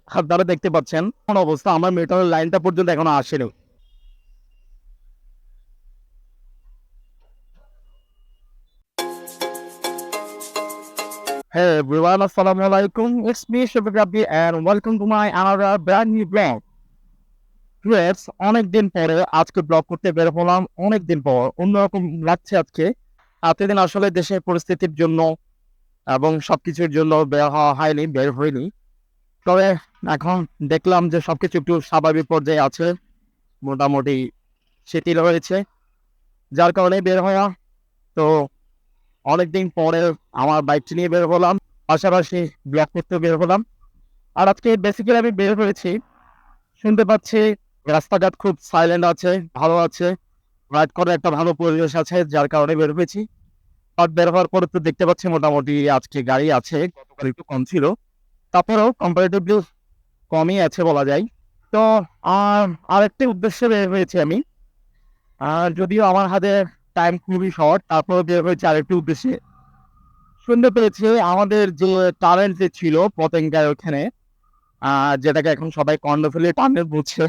আপনারা দেখতে পাচ্ছেন কোন অবস্থা, আমার মেট্রোর লাইনটা পর্যন্ত এখনো আসেনি। Hey everyone, assalamu alaikum. It's me Shafiq Rabbi and welcome to my another brand new vlog. Friends, অনেকদিন পরে আজকে ব্লগ করতে বের হলাম। অনেকদিন পর অন্যরকম লাগছে আজকে। এতদিন আসলে দেশের পরিস্থিতির জন্য এবং সবকিছুর জন্য বের হওয়া হয়নি, বের হয়নি। তবে এখন দেখলাম যে সবকিছু একটু স্বাভাবিক পর্যায়ে আছে, মোটামুটি শিথিল হয়েছে, যার কারণে বের হওয়া। তো অনেকদিন পরে আমার বাইকটি নিয়ে বের হলাম, পাশাপাশি ব্লগ করতে বের হলাম। আর আজকে বেসিক্যালি আমি বের হয়েছি, শুনতে পাচ্ছি রাস্তাঘাট খুব সাইলেন্ট আছে, ভালো আছে, রাইড করার একটা ভালো পরিবেশ আছে, যার কারণে বের হয়েছি। আর বের হওয়ার পরে তো দেখতে পাচ্ছি মোটামুটি আজকে গাড়ি আছে, গতকাল একটু কম ছিল, তারপরেও কম্পারেটিভলি কমই আছে বলা যায়। তো আর আরেকটি উদ্দেশ্যে বের হয়েছি আমি, আর যদিও আমার হাতে টাইম খুবই শর্ট, তারপরে বের হয়েছে আরেকটি উদ্দেশ্যে। শুনতে পেরেছি আমাদের যে টানেল যে ছিল পতেঙ্গায় ওখানে, যেটাকে এখন সবাই কর্ণফুলী টানেল বলছে,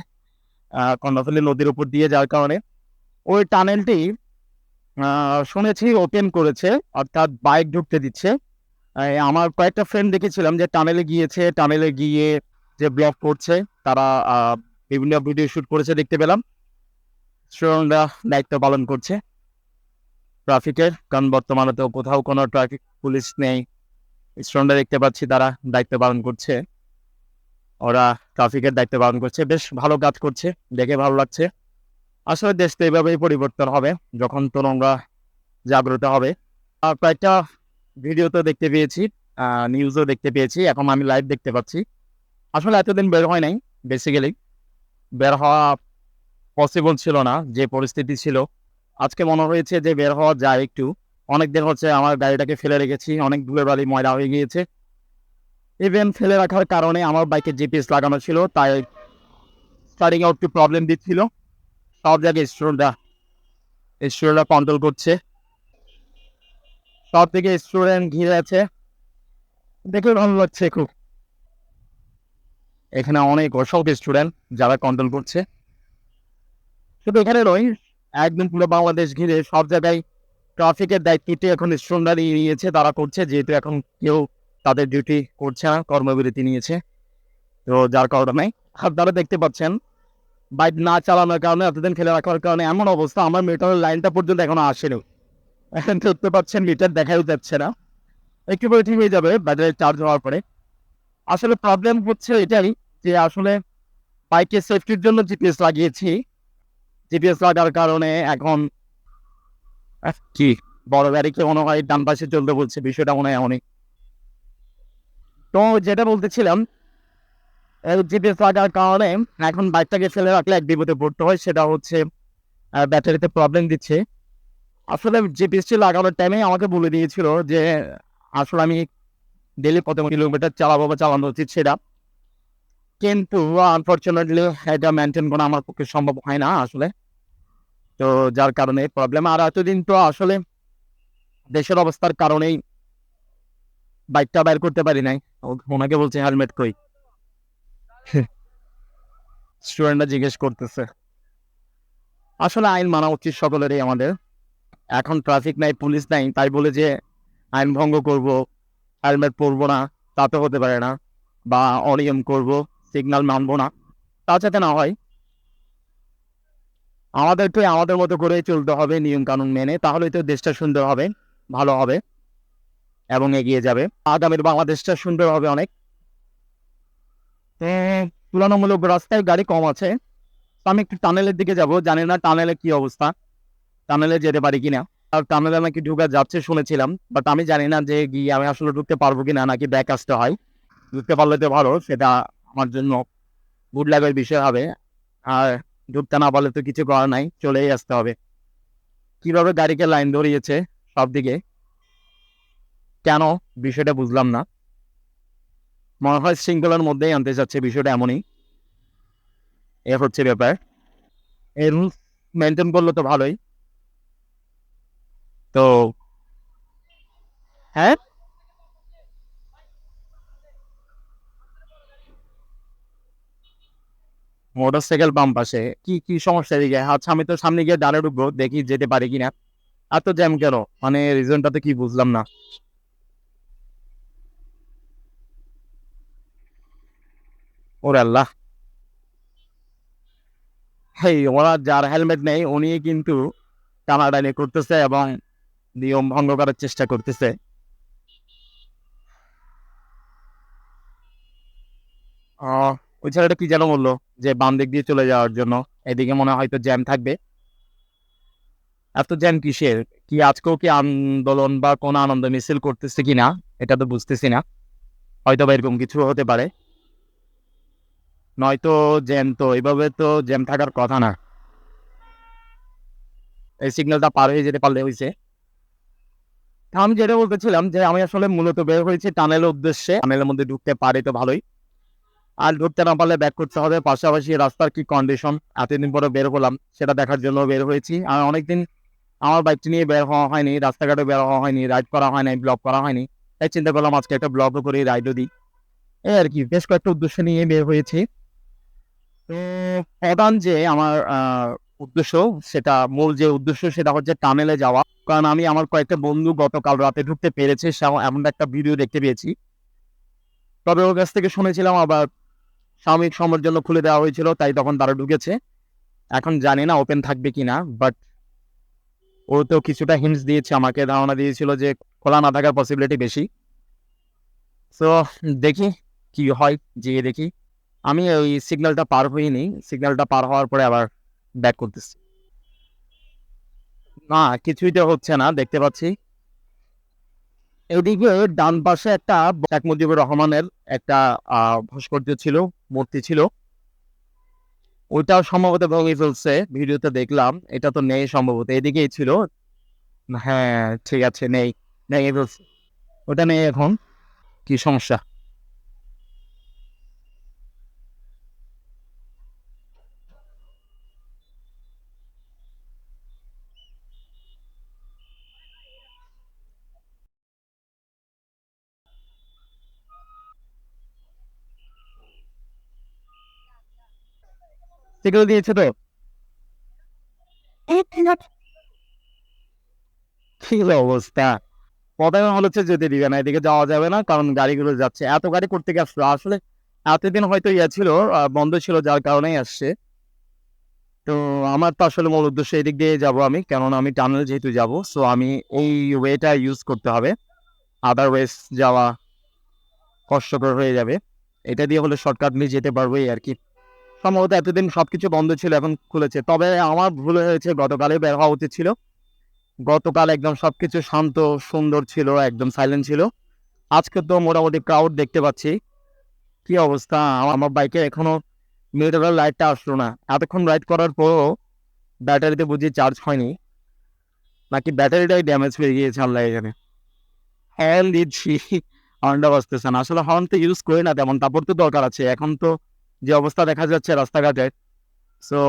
কর্ণফুলী নদীর উপর দিয়ে যাওয়ার কারণে ওই টানেলটি শুনেছি ওপেন করেছে, অর্থাৎ বাইক ঢুকতে দিচ্ছে। আমার কয়েকটা ফ্রেন্ড দেখেছিলাম যে টানেলে গিয়েছে, টানেলে গিয়ে যে ব্লগ করছে তারা বিভিন্ন ভিডিও শুট করেছে দেখতে পেলাম। স্টুডেন্টরা দায়িত্ব পালন করছে ট্রাফিকের, কারণ বর্তমানে তো কোথাও কোনো ট্রাফিক পুলিশ নেই। স্টুডেন্টরা দেখতে পাচ্ছি তারা দায়িত্ব পালন করছে, ওরা ট্রাফিকের দায়িত্ব পালন করছে, বেশ ভালো কাজ করছে, দেখে ভালো লাগছে। আসলে দেশ তো এইভাবেই পরিবর্তন হবে যখন তরুণরা জাগ্রত হবে। আর কয়েকটা ভিডিও তো দেখতে পেয়েছি, নিউজও দেখতে পেয়েছি, এখন আমি লাইভ দেখতে পাচ্ছি। আসলে এতদিন বের হয় নাই, বেসিক্যালি বের হওয়া পসিবল ছিল না যে পরিস্থিতি ছিল। আজকে মনে হয়েছে যে বের হওয়া যায় একটু। অনেকদিন হচ্ছে আমার গাড়িটাকে ফেলে রেখেছি, অনেক ধুলো বালি ময়লা হয়ে গিয়েছে। ইভেন ফেলে রাখার কারণে আমার বাইকে জিপিএস লাগানো ছিল, তাই স্টার্টিং আউট একটু প্রবলেম দিচ্ছিল। সব জায়গায় স্টুডেন্টরা কন্ট্রোল করছে, সব থেকে স্টুডেন্ট ঘিরে আছে, দেখে ভালো লাগছে খুব। এখানে অনেক অসংখ্য স্টুডেন্ট যারা কন্ট্রোল করছে, শুধু এখানে নয়, একদম পুরো বাংলাদেশ ঘিরে সব জায়গায় ট্রাফিকের দায়িত্বটি এখন স্টুডেন্টরা নিয়েছে, তারা করছে, যেহেতু এখন কেউ তাদের ডিউটি করছে না, কর্মবিরতি নিয়েছে। তো যার কারণে আপনারা দেখতে পাচ্ছেন বাইক না চালানোর কারণে, এতদিন ফেলে রাখার কারণে এমন অবস্থা, আমার মেট্রোর লাইনটা পর্যন্ত এখনো আসেনি। এখন ধরতে পাচ্ছেন মিটার দেখাও যাচ্ছে না, একটু পরে ঠিক হয়ে যাবে ব্যাটারি চার্জ হওয়ার পরে। আসলে প্রবলেম হচ্ছে এটাই যে আসলে বাইকের সেফটির জন্য জিপিএস লাগিয়েছি, জিপিএস লাগার কারণে এখন কি বড় গাড়িকে মনে হয় ডান পাশে চলতে বলছে, বিষয়টা মনে হয় অনেক। তো যেটা বলতেছিলাম, জিপিএস লাগার কারণে এখন বাইকটাকে ফেলে রাখলে এক বিপদে পড়তে হয়, সেটা হচ্ছে ব্যাটারিতে প্রবলেম দিচ্ছে। আসলে জিপিএসটি লাগানোর টাইমে আমাকে বলে দিয়েছিল যে আসলে আমি ডেলি কত কিলোমিটার চালাবো বা চালানো উচিত সেটা, কিন্তু আনফর্চুনেটলি এটা মেনটেন করা আমার পক্ষে সম্ভব হয় না আসলে। তো যার কারণে প্রবলেম, আর এতদিন তো আসলে দেশের অবস্থার কারণেই বাইকটা বের করতে পারি নাই। ওনাকে বলছে হেলমেট কই, স্টুডেন্টরা জিজ্ঞেস করতেছে। আসলে আইন মানা উচিত সকলেরই আমাদের। এখন ট্রাফিক নাই, পুলিশ নাই, তাই বলে যে আইন ভঙ্গ করব, হেলমেট পরবো না, তা তো হতে পারে না। বা অনিয়ম করব, সিগন্যাল মানবো না, তা যাতে না হয়। আমাদেরকে আমাদের মতো করে চলতে হবে নিয়ম কানুন মেনে, তাহলেই তো দেশটা সুন্দর হবে, ভালো হবে এবং এগিয়ে যাবে। আগামীর বাংলাদেশটা সুন্দর হবে অনেক। তুলনামূলক রাস্তায় গাড়ি কম আছে, তো আমি একটু টানেলের দিকে যাব, জানি না টানেলে কি অবস্থা, টানেলে যেতে পারি কিনা। আর টানেলে নাকি ঢুকা যাচ্ছে শুনেছিলাম, বাট আমি জানি না যে গিয়ে আমি আসলে ঢুকতে পারবো কিনা, নাকি ব্যাক আসতে হয়। ঢুকতে পারলে তো ভালো, সেটা আমার জন্য গুড লাকের বিষয় হবে। আর ঢুকতে না পারলে তো কিছু করার নাই, চলেই আসতে হবে। কিভাবে গাড়িকে লাইন ধরিয়েছে সব দিকে, কেন, বিষয়টা বুঝলাম না। মনে হয় শৃঙ্খলার মধ্যেই আনতে চাচ্ছে, বিষয়টা এমনই, এ হচ্ছে ব্যাপার। এই রুলস মেনটেন করলে তো ভালোই। তো হ্যাঁ, মোটরসাইকেল বাম পাশে, কি কি সমস্যা এদিকে? আচ্ছা আমি তো সামনে গিয়ে দাঁড়ে ঢুকবো, দেখি যেতে পারি কিনা। এত জ্যাম কেন? মানে রিজনটা তো কি বুঝলাম না। ওরে আল্লাহ! হেই, ওরা যার হেলমেট নেই উনি কিন্তু টানাটানি করতেছে এবং নিয়ম ভঙ্গ করার চেষ্টা করতেছে। আহ ওই ছেলেটা কি যেন বললো যে বাম দিক দিয়ে চলে যাওয়ার জন্য, এদিকে মনে হয় হয়তো জ্যাম থাকবে। এত জ্যাম কিসের? কি আজকেও কি আন্দোলন বা কোনো আনন্দ মিছিল করতেছে কিনা এটা তো বুঝতেছি না। হয়তো বা এরকম কিছু হতে পারে, নয়তো জ্যাম তো এইভাবে তো জ্যাম থাকার কথা না। এই সিগন্যালটা পার হয়ে যেতে পারলে হয়েছে। আমি যেটা বলতেছিলাম যে আমি আসলে মূলত বের হয়েছি টানেলের উদ্দেশ্যে, টানেলের মধ্যে ঢুকতে পারি তো ভালোই, আর ঢুকতে না পারলে ব্যাক করতে হবে। পাশাপাশি রাস্তার কি কন্ডিশন এতদিন পরে বের হলাম সেটা দেখার জন্য বের হয়েছি। আর অনেকদিন আমার বাইকটি নিয়ে বের হওয়া হয়নি, রাস্তাঘাটে বের হওয়া হয়নি, রাইড করা হয় নাই, ব্লগ করা হয়নি। তাই চিন্তা করলাম আজকে একটা ব্লগও করি, রাইডও দিই। এই আর কি, বেশ কয়েকটা উদ্দেশ্য নিয়ে বের হয়েছি। তো প্রধান যে আমার উদ্দেশ্য, সেটা মূল যে উদ্দেশ্য সেটা হচ্ছে টানেলে যাওয়া। কারণ আমি আমার কয়েকটা বন্ধু গতকাল রাতে ঢুকতে পেরেছে, এমন একটা ভিডিও দেখতে পেয়েছি। তবে ওর কাছ থেকে শুনেছিলাম আবার সাময়িক সময়ের জন্য খুলে দেওয়া হয়েছিল, তাই তখন তারা ঢুকেছে। এখন জানি না ওপেন থাকবে কিনা, বাট ও তো কিছুটা হিন্টস দিয়েছে, আমাকে ধারণা দিয়েছিল যে খোলা না থাকার পসিবিলিটি বেশি। সো দেখি কি হয়, যেয়ে দেখি। আমি ওই সিগন্যালটা পার হইনি, সিগন্যালটা পার হওয়ার পরে আবার ব্যাক করতেছি। না, কিছুই তো হচ্ছে না, দেখতে পাচ্ছি। এদিকে ডান পাশে একটা শেখ মুজিবুর রহমানের একটা ভাস্কর্য ছিল, মূর্তি ছিল। ওইটাও সম্ভবত ভেঙে ফেলছে, ভিডিওতে দেখলাম। এটা তো নেই সম্ভবত, এদিকেই ছিল। হ্যাঁ ঠিক আছে, নেই, ভেঙে ফেলছে। ওটা নেই এখন। কি সমস্যা? সিগন্যাল দিয়েছে তো? কি অবস্থা! প্রথমে মনে হচ্ছে যেতে দিবে না, এদিকে যাওয়া যাবে না, কারণ গাড়িগুলো যাচ্ছে। এত গাড়ি করতে গেছে আসলে, এতদিন হয়তো ইয়ে ছিল, বন্ধ ছিল, যার কারণেই আসছে। তো আমার তো আসলে মূল উদ্দেশ্য এদিক দিয়ে যাবো আমি, কেননা আমি টানেল যেহেতু যাবো, সো আমি এই ওয়েটা ইউজ করতে হবে। আদারওয়াইজ যাওয়া কষ্টকর হয়ে যাবে। এটা দিয়ে হলে শর্টকাটলি যেতে পারবো এই আর কি। সম্ভবত এতদিন সবকিছু বন্ধ ছিল, এখন খুলেছে। তবে আমার ভুল হয়েছে, গতকালে বের হওয়া উচিত ছিল। গতকাল একদম সবকিছু শান্ত সুন্দর ছিল, একদম সাইলেন্ট ছিল। আজকে তো মোটামুটি ক্রাউড দেখতে পাচ্ছি। কি অবস্থা! আমার বাইকে এখনো মিটারের লাইটটা আসলো না। এতক্ষণ রাইড করার পরও ব্যাটারিতে বুঝি চার্জ হয়নি, নাকি ব্যাটারিটাই ড্যামেজ হয়ে গিয়েছে আল্লাহ এখানে। হর্ন দিচ্ছি, হর্নটা বাজতেছে না। আসলে হর্ন তো ইউজ করি না তেমন, তারপর তো দরকার আছে এখন তো, যে অবস্থা দেখা যাচ্ছে রাস্তাঘাটে। সো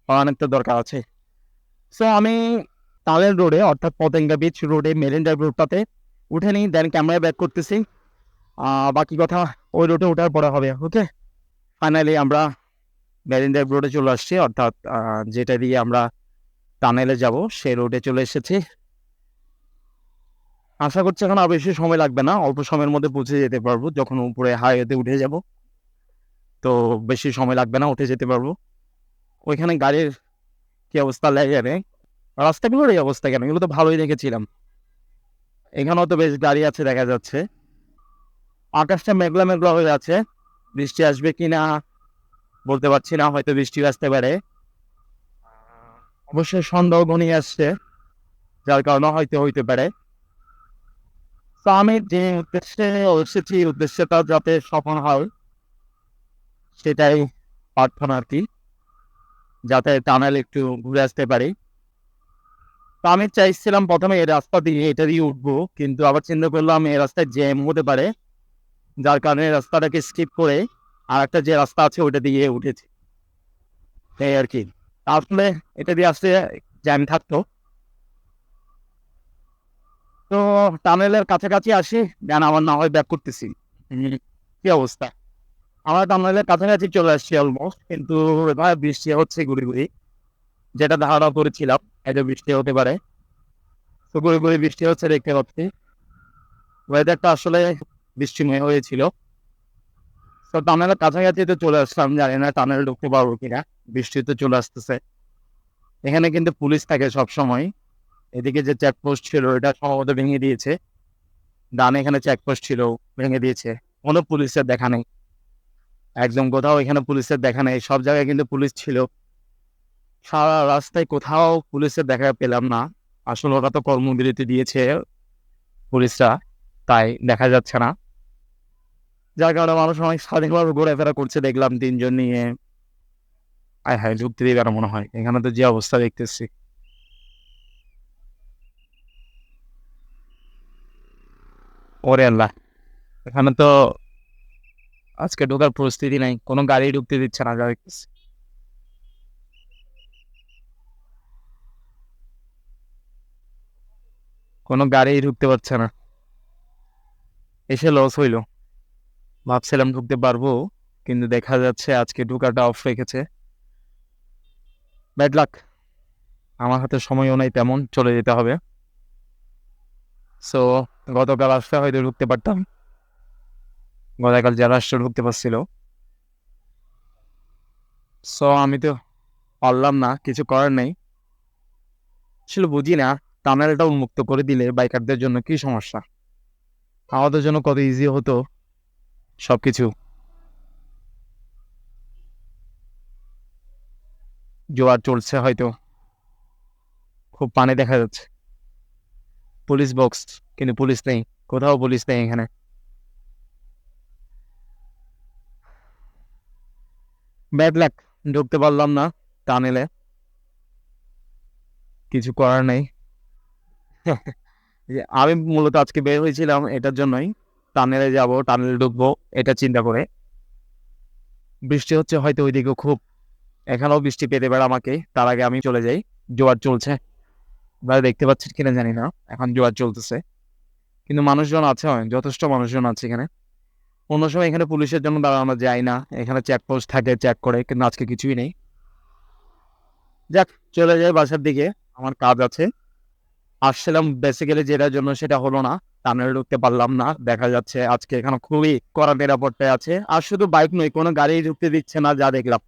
হর্নের তো দরকার আছে। সো আমি টানেল রোডে, অর্থাৎ পতেঙ্গা বিচ রোডে, মেরিন ড্রাইভ রোডটাতে উঠে নিই, দেন ক্যামেরায় ব্যাক করতেছি। বাকি কথা ওই রোডে ওঠার পরে হবে। ওকে, ফাইনালি আমরা মেরিন ড্রাইভ রোডে চলে আসছি, অর্থাৎ যেটা দিয়ে আমরা টানেলে যাব সেই রোডে চলে এসেছি। আশা করছি এখন আর বেশি সময় লাগবে না, অল্প সময়ের মধ্যে পৌঁছে যেতে পারবো। যখন উপরে হাইওয়েতে উঠে যাব তো বেশি সময় লাগবে না, উঠে যেতে পারবো। ওইখানে গাড়ির কি অবস্থা লাগে রে! রাস্তাগুলোর এই অবস্থা কেন? এগুলো তো ভালোই দেখেছিলাম। এখানেও তো বেশ গাড়ি আছে দেখা যাচ্ছে। আকাশটা মেঘলা মেঘলা হয়ে আছে, বৃষ্টি আসবে কিনা বলতে পারছি না, হয়তো বৃষ্টি আসতে পারে। অবশ্যই সন্ধ্যাও ঘনিয়ে আসছে, যার কারণে হয়তো হইতে পারে। তো আমি যে উদ্দেশ্যে এসেছি, উদ্দেশ্যটা যাতে সফল হয় সেটাই প্রার্থনা আর কি, যাতে টানেল একটু ঘুরে আসতে পারি। তো আমি চাইছিলাম প্রথমে এই রাস্তা দিয়ে, এটা দিয়ে উঠবো, কিন্তু আবার চিন্তা করলাম এই রাস্তায় জ্যাম হতে পারে, যার কারণে রাস্তাটাকে স্কিপ করে আর একটা যে রাস্তা আছে ওইটা দিয়ে উঠেছি। এই আর কি, আসলে এটা দিয়ে আসতে জ্যাম থাকতো। তো টানেলের কাছাকাছি আসি, দেন আমার না হয় ব্যাক করতেছি। কি অবস্থা! আমরা টানেলের কাছাকাছি চলে আসছি অলমোস্ট, কিন্তু এবার বৃষ্টি হচ্ছে গুড়ি গুড়ি, যেটা ধারণা করেছিলাম এটা বৃষ্টি হতে পারে। তো গুড়ি গুড়ি বৃষ্টি হচ্ছে দেখতে পাচ্ছি, ওয়েদারটা আসলে বৃষ্টিময় হয়েছিল। তো টানেলের কাছাকাছি তো চলে আসলাম, জানি না টানেল ঢুকতে পারবো কিনা, বৃষ্টি তো চলে আসতেছে। এখানে কিন্তু পুলিশ থাকে সব সময়। এদিকে যে চেকপোস্ট ছিল এটা সম্ভবত ভেঙে দিয়েছে, ডান এখানে চেকপোস্ট ছিল, ভেঙে দিয়েছে। কোনো পুলিশের দেখা নেই, একদম কোথাও এখানে পুলিশের দেখা নেই। সব জায়গায় কিন্তু পুলিশ ছিল, সারা রাস্তায় কোথাও পুলিশের দেখা পেলাম না। আসলে ওরা তো কর্মবিরতি দিয়েছে পুলিশরা, তাই দেখা যাচ্ছে না। যার কারণে মানুষ অনেক স্বাধীনভাবে ঘোরাফেরা করছে দেখলাম, তিনজন নিয়ে। আয় হায়, ঢুকতে দিবে না মনে হয়, এখানে তো যে অবস্থা দেখতেছি। ওরে আল্লাহ, এখানে তো আজকে ঢোকার পরিস্থিতি নাই, কোনো গাড়ি ঢুকতে দিচ্ছে না, যা দেখতেছি। কোনো গাড়ি ঢুকতে পারছে না, এসে লস হইলো। ভাবছিলাম ঢুকতে পারবো, কিন্তু দেখা যাচ্ছে আজকে ঢোকাটা অফ রেখেছে। ব্যাড লাক, আমার হাতে সময়ও নাই তেমন, চলে যেতে হবে। সো গতকাল আসলে হয়তো ঢুকতে পারতাম, গতকাল যারা আসলে ঢুকতে পারছিল। সো আমি তো পারলাম না, কিছু করার নেই। আসলে বুঝি না, টানেলটা উন্মুক্ত করে দিলে বাইকারদের জন্য কি সমস্যা, আমাদের জন্য কত ইজি হতো সবকিছু। জোয়ার চলছে হয়তো, খুব পানি দেখা যাচ্ছে। পুলিশ বক্স, কিন্তু পুলিশ নেই, কোথাও পুলিশ নেই এখানে। ব্যাড লাক, ঢুকতে পারলাম না টানেলে, কিছু করার নেই। আমি মূলত আজকে বের হয়েছিলাম এটার জন্যই, টানেলে যাব, টানেলে ঢুকবো, এটা চিন্তা করে। বৃষ্টি হচ্ছে হয়তো ওইদিকে খুব, এখানেও বৃষ্টি পেতে পারে আমাকে, তার আগে আমি চলে যাই। জোয়ার চলছে, আপনারা দেখতে পাচ্ছেন কিনা জানি না, এখন জোয়ার চলতেছে। কিন্তু মানুষজন আছে, যথেষ্ট মানুষজন আছে এখানে। অন্য সময় এখানে পুলিশের জন্য দাঁড়ানো যায় না, এখানে চেকপোস্ট থাকে, চেক করে, কিন্তু আজকে কিছুই নেই। যাক, চলে যাই বাসার দিকে, আমার কাজ আছে। আসছিলাম বেসিক্যালি যেটার জন্য, সেটা হলো না, টানেলে ঢুকতে পারলাম না। দেখা যাচ্ছে আজকে এখানে খুবই কড়া নিরাপত্তায় আছে, আর শুধু বাইক নয়, কোনো গাড়ি ঢুকতে দিচ্ছে না যা দেখলাম।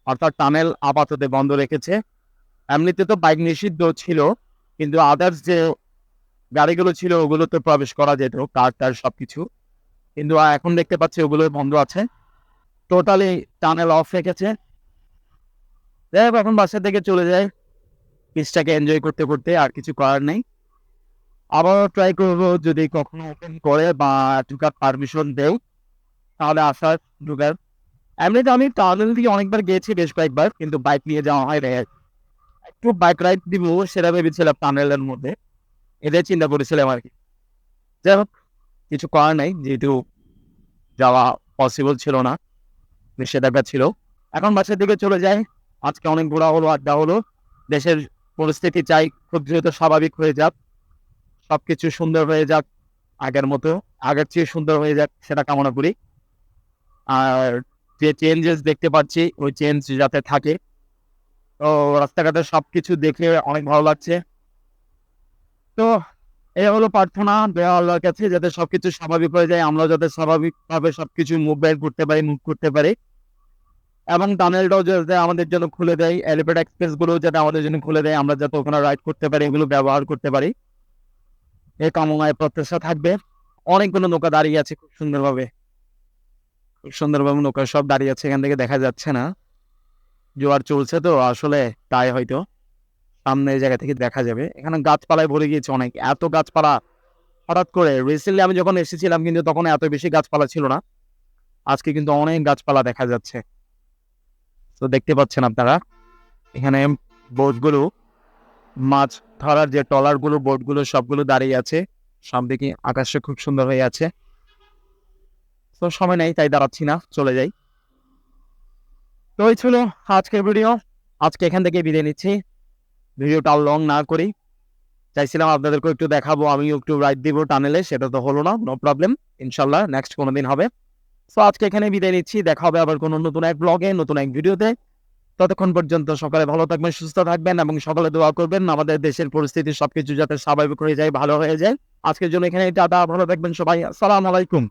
অর্থাৎ টানেল আপাতত বন্ধ রেখেছে। এমনিতে তো বাইক নিষিদ্ধ ছিল, কিন্তু আদার্স যে গাড়িগুলো ছিল ওগুলোতে প্রবেশ করা যেত, কার টার সবকিছু। কিন্তু এখন দেখতে পাচ্ছি ওগুলো বন্ধ আছে, টোটালি টানেল অফ রেখেছে। যাই হোক, এখন বাসা থেকে চলে যায় পিসটাকে এনজয় করতে করতে, আর কিছু করার নেই। আবারও ট্রাই করবো, যদি কখনো ওপেন করে বা ঢুকার পারমিশন দেও, তাহলে আসার ঢুকার। এমনিতে আমি টানেল দিয়ে অনেকবার গিয়েছি, বেশ কয়েকবার, কিন্তু বাইক নিয়ে যাওয়া হয় রে। একটু বাইক রাইড দিব সেটা ভেবেছিলাম টানেলের মধ্যে, এটাই চিন্তা করেছিলাম আর কি। যাই হোক, কিছু করার নাই, যেহেতু যাওয়া পসিবল ছিল না, নিষেধাজ্ঞা ছিল। এখন বাসার দিকে চলে যায়। আজকে অনেক ঘোরা হলো, আড্ডা হলো। দেশের পরিস্থিতি চাই খুব দ্রুত স্বাভাবিক হয়ে যাক, সবকিছু সুন্দর হয়ে যাক, আগের মতো, আগের চেয়ে সুন্দর হয়ে যাক, সেটা কামনা করি। আর যে চেঞ্জেস দেখতে পাচ্ছি, ওই চেঞ্জ যাতে থাকে। তো রাস্তাঘাটে সবকিছু দেখে অনেক ভালো লাগছে। তো এই হলো প্রার্থনা, দেওয়া আল্লাহর কাছে, যাতে সবকিছু স্বাভাবিক হয়ে যায়, আমরা যাতে স্বাভাবিকভাবে সবকিছু মুভমেন্ট করতে পারি, মুভ করতে পারি। এবং টানেলটাও যাতে আমাদের জন্য খুলে দেয়, এলিভেটেড এক্সপ্রেস গুলো যাতে আমাদের জন্য খুলে দেয়, আমরা যাতে ওখানে রাইড করতে পারি, এগুলো ব্যবহার করতে পারি, এই কামনায় প্রত্যাশা থাকবে। অনেকগুলো নৌকা দাঁড়িয়ে আছে খুব সুন্দরভাবে, খুব সুন্দরভাবে নৌকা সব দাঁড়িয়ে আছে, এখান থেকে দেখা যাচ্ছে না, জোয়ার চলছে তো আসলে, তাই হয়তো সামনে এই জায়গা থেকে দেখা যাবে। এখানে গাছপালায় ভরে গিয়েছে অনেক, এত গাছপালা। হঠাৎ করে রিসেন্টলি আমি যখন এসেছিলাম কিন্তু তখন এত বেশি গাছপালা ছিল না, আজকে কিন্তু অনেক গাছপালা দেখা যাচ্ছে। তো দেখতে পাচ্ছেন আপনারা, এখানে বোটগুলো, মাছ ধরার যে ট্রলারগুলো, বোটগুলো সবগুলো দাঁড়িয়ে আছে। সামনে কি আকাশে খুব সুন্দর হয়ে আছে। তো সময় নেই, তাই দাঁড়াচ্ছি না, চলে যাই। তো এই ছিল আজকের ভিডিও, আজকে এখান থেকে বিদায় নিচ্ছি। ভিডিওটা লং না করি, চাইছিলাম আপনাদেরকে একটু দেখাবো, আমিও একটু রাইড দিব টানেলে, সেটা তো হলো না, নো প্রবলেম, ইনশাল্লাহ নেক্সট কোনো দিন হবে। সো আজকে এখানে বিদায় নিচ্ছি, দেখা হবে আবার কোনো নতুন এক ব্লগে, নতুন এক ভিডিওতে। ততক্ষণ পর্যন্ত সকালে ভালো থাকবেন, সুস্থ থাকবেন এবং সকালে দোয়া করবেন আমাদের দেশের পরিস্থিতি সবকিছু যাতে স্বাভাবিক হয়ে যায়, ভালো হয়ে যায়। আজকের জন্য এখানে টাটা, ভালো থাকবেন সবাই, আসসালামু আলাইকুম।